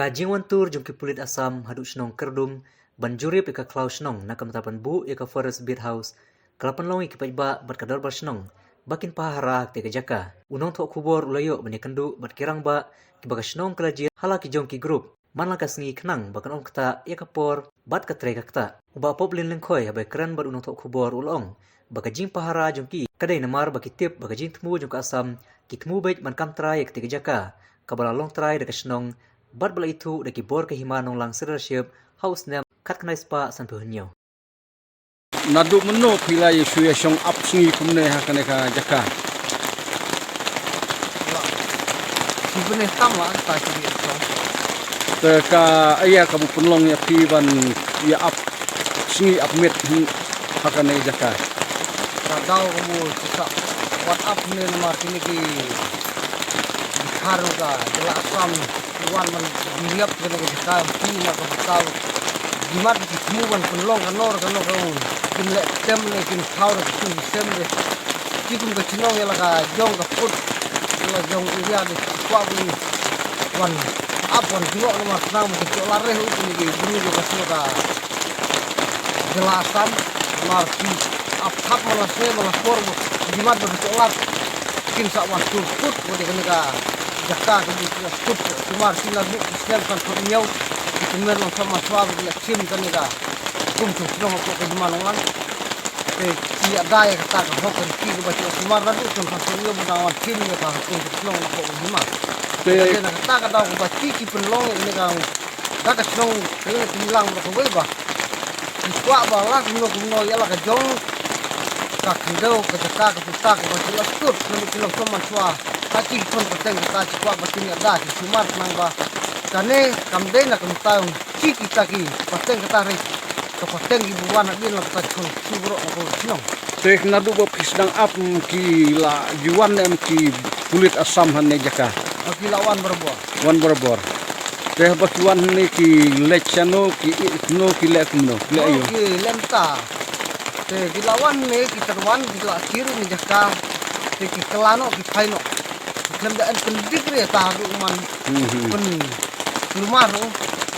Jingwan tur jumki pulit asam haduk senong kerdum banjurip ika klau senong nakam tapan bu ika forest beer house kelapan longi kipai ba berkadar bar senong bakin pahara tega jaka unong tok kubor ulayo bani kendu bat kirang ba kibaga senong kelajir halaki jongki grup man langka sengi kenang bakan om kata ia kapor bat katre kata uba pop lin lengkoi abai keren bat unong tok kubor ulong baka jing pahara jongki kadai namar baki tip baka jing temu jongka asam kitemu bait man kam trai tega jaka kabala long trai deka senong bat bala itu daki bor ke himanong lang seraship house nem kat kenai spa sampai hunyo Nadu menu pila yesu yesong up singi kumne hakane ka jaka. Sibune tama ta sini so. Teka aya kabu penlong ya piban ya up singi up met hakane jaka. Radau kamu kita what up ne nama sini ki dikharu ka jela asam wan man diliap kena ke jaka pina ka tahu gimana ki tumuan penlong kanor kamu kinle tem ne kin khawr kin sem de kikum ka chinong ya laga jong ka put la jong iria de kwa bu wan apon dilo no mas nam ke la re hu ni ge buru ge kasno ka jelasan marti ap hap mala se mala for gimana be lat kin sa was put ko de ka jakka ke di put kumar sila bu sel kan ko nyau kumer no sama swab la sim kan ka kum tu no ko ke manongan ki adai kata ka hokan ki ba ti kumar na tu kan so yo ba wan sim ne ka kum tu no ko hima te na kata ka da ko ba ti ki penlong ne ka ka snong ke ni lang ba ko ba ki kwa ba la ko no ya la ka jong ka kindo ka ta ka ta ka ba ti la tut no ti lo sama swa ka ki kon ka teng ka ti kwa ba ti ni da ki kumar nang ba kane kamde na kam taung ki taki pateng ka ta re kapateng ibuan din la ta kon sibro ko sinong Tek nadu ba pisdang up ki la juan em ki kulit asam hanne jaka. ki lawan berbor Wan berbor. Teh ba juan ne ki lechano ki no ki lekno. Le ayo. ki lenta te ki lawan ne ki terwan ki la kiri ni jaka te ki kelano ki paino kenda en pendigre ta ru man pen lumar no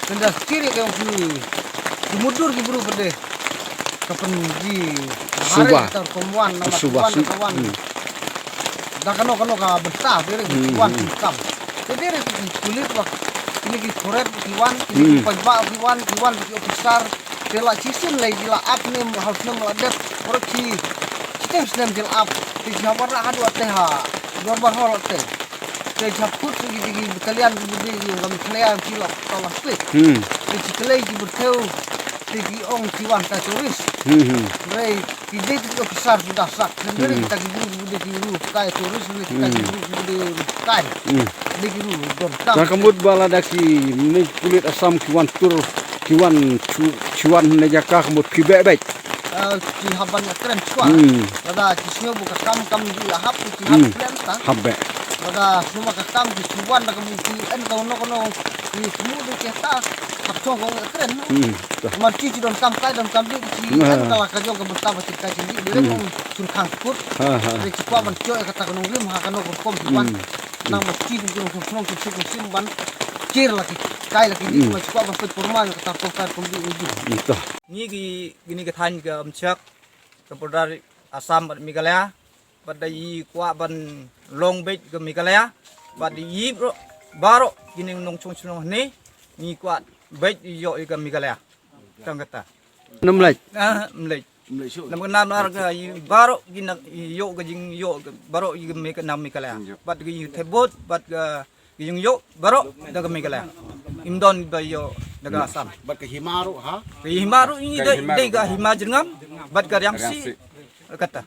kenda kiri ke mudur ki buru pede kapan di Subah. hari terkomuan nama Subah. kawan dah kano ka besar dire kiwan kam dire kulit wak ini ki koret kiwan ini pajba kiwan ki besar tela cisin lagi dila ap ne harusnya meladet orang ki stem dila ap di jabar lah adu teh gorbar hol teh te japut gi kalian di kami kalian kilo tolak pik di kelai di berteu di ong kiwan ta turis rei di itu besar sudah sak sendiri kita guru di guru kai turis kita guru di kai di guru don Nah kemud balada ki ni kulit asam kiwan tur kiwan cuan ne jaka kemud ki bebek. Ki haban keren cuan ada kisnyo buka kam di lahap ki hab lenta Habbe. ada semua kam di cuan da kemuti en kono di semua di kita kapso ko keren marci don kam kai don kam di en kala ka jong ka bertama cerita sini dire mo sun khang put di cikwa ban cio kata kono lim ha kono ko kom cuan nang marci di jong sun simban kir lagi kai lagi di cikwa ban put formal kata ko ka kom di Itu. Ni gini ke than ke amchak ke podar asam bat migalaya pada yi kwa ban long bet ke migalaya bat yi baro gini nong chung chung ni ni kwa bet yo ke migalaya tang kata Nemlek. mlek nam nam nar ke baro gina yo ke jing yo baro yi ke nam migalaya bat gi thebot bat ke jing yo baro da ke migalaya imdon ba yo daga asam Bat ke Himaru ha? himaru ini dai ga himajengam bat ga yang si kata